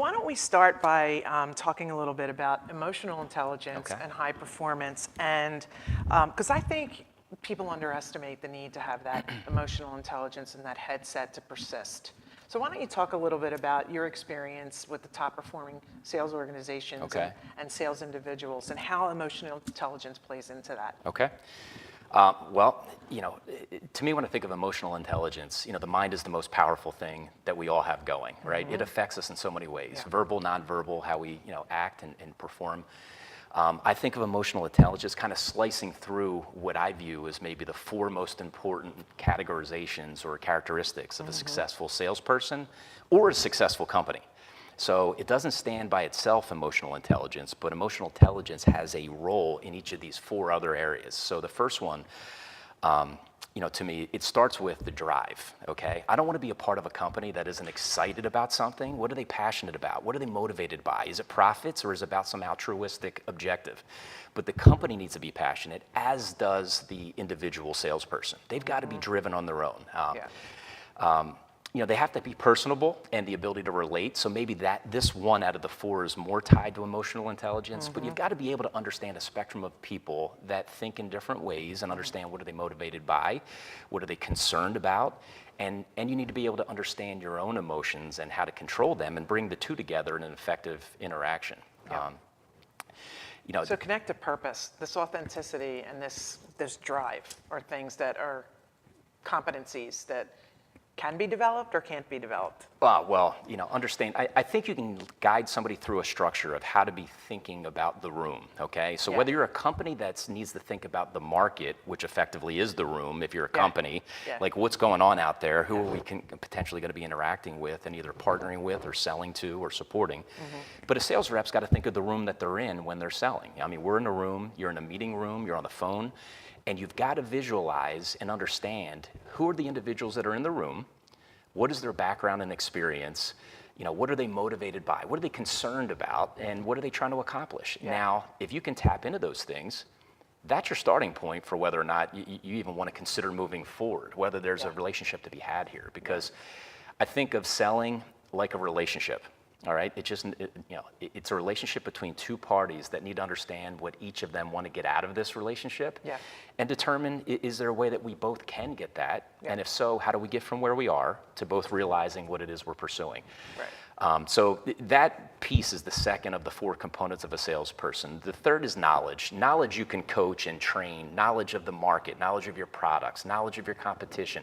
why don't we start by talking a little bit about emotional intelligence Okay. and high performance, and because I think people underestimate the need to have that emotional intelligence and that headset to persist. So why don't you talk a little bit about your experience with the top performing sales organizations Okay. and sales individuals and how emotional intelligence plays into that? Okay. Well, to me, when I think of emotional intelligence, the mind is the most powerful thing that we all have going, right? It affects us in so many ways, Yeah. verbal, nonverbal, how we, act and perform. I think of emotional intelligence kind of slicing through what I view as maybe the four most important categorizations or characteristics of a successful salesperson or a successful company. So it doesn't stand by itself, emotional intelligence, but emotional intelligence has a role in each of these four other areas. So the first one, to me, it starts with the drive, okay? I don't want to be a part of a company that isn't excited about something. What are they passionate about? What are they motivated by? Is it profits or is it about some altruistic objective? But the company needs to be passionate, as does the individual salesperson. They've got to be driven on their own. They have to be personable and the ability to relate. So maybe this one out of the four is more tied to emotional intelligence, but you've got to be able to understand a spectrum of people that think in different ways and understand what are they motivated by, what are they concerned about, and you need to be able to understand your own emotions and how to control them and bring the two together in an effective interaction. So connect to purpose, this authenticity and this drive are things that are competencies that can be developed or can't be developed? Understand. I think you can guide somebody through a structure of how to be thinking about the room, okay? So whether you're a company that needs to think about the market, which effectively is the room, if you're a company, like what's going on out there, who are we potentially going to be interacting with and either partnering with or selling to or supporting. But a sales rep's got to think of the room that they're in when they're selling. I mean, we're in a room, you're in a meeting room, you're on the phone, and you've got to visualize and understand who are the individuals that are in the room, what is their background and experience, what are they motivated by, what are they concerned about, and what are they trying to accomplish? Now, if you can tap into those things, that's your starting point for whether or not you even want to consider moving forward, whether there's a relationship to be had here. Because I think of selling like a relationship. All right, it's a relationship between two parties that need to understand what each of them want to get out of this relationship, and determine, is there a way that we both can get that, and if so, how do we get from where we are to both realizing what it is we're pursuing. So that piece is the second of the four components of a salesperson. The third is knowledge. Knowledge you can coach and train, knowledge of the market, knowledge of your products, knowledge of your competition.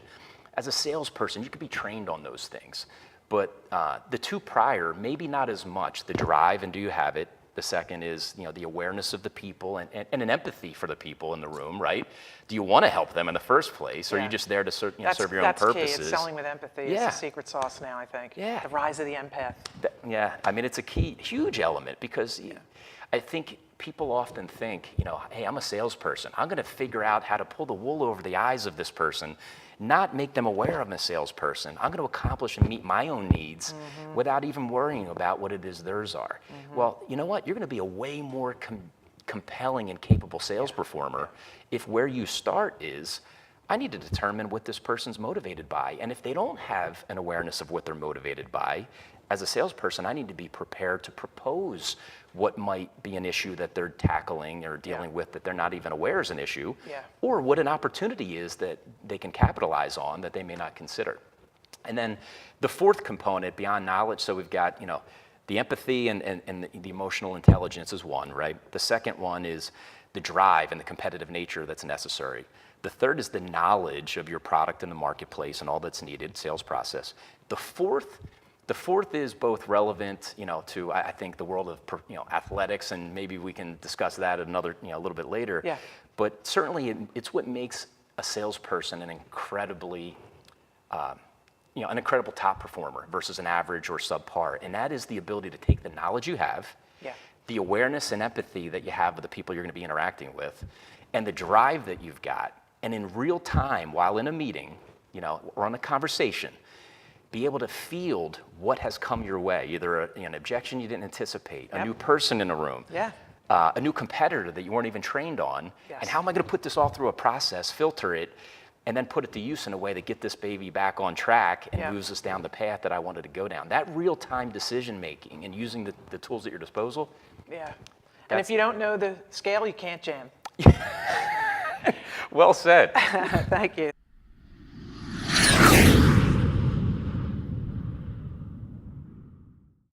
As a salesperson, you can be trained on those things. But the two prior, maybe not as much. The drive, and do you have it? The second is, the awareness of the people and an empathy for the people in the room, right? Do you want to help them in the first place, or are you just there to serve your own purposes? That's key. It's selling with empathy. It's the secret sauce now, I think. The rise of the empath. I mean, it's a key, huge element because I think people often think, hey, I'm a salesperson. I'm going to figure out how to pull the wool over the eyes of this person, not make them aware I'm a salesperson. I'm going to accomplish and meet my own needs without even worrying about what it is theirs are. Well, you know what? You're going to be a way more compelling and capable sales performer if where you start is, I need to determine what this person's motivated by. And if they don't have an awareness of what they're motivated by, as a salesperson, I need to be prepared to propose what might be an issue that they're tackling or dealing with that they're not even aware is an issue, or what an opportunity is that they can capitalize on that they may not consider. And then the fourth component beyond knowledge, so we've got, the empathy and the emotional intelligence is one, right? The second one is the drive and the competitive nature that's necessary. The third is the knowledge of your product in the marketplace and all that's needed, sales process. The fourth is both relevant, to I think the world of athletics, and maybe we can discuss that another, a little bit later. But certainly, it's what makes a salesperson an incredibly, an incredible top performer versus an average or subpar, and that is the ability to take the knowledge you have, the awareness and empathy that you have of the people you're going to be interacting with, and the drive that you've got, and in real time, while in a meeting, or on a conversation, be able to field what has come your way, either an objection you didn't anticipate, a new person in a room, a new competitor that you weren't even trained on, and how am I going to put this all through a process, filter it, and then put it to use in a way to get this baby back on track and Yeah. moves us down the path that I wanted to go down. That real-time decision making and using the tools at your disposal. Yeah. And That's- if you don't know the scale, you can't jam. Well said. Thank you.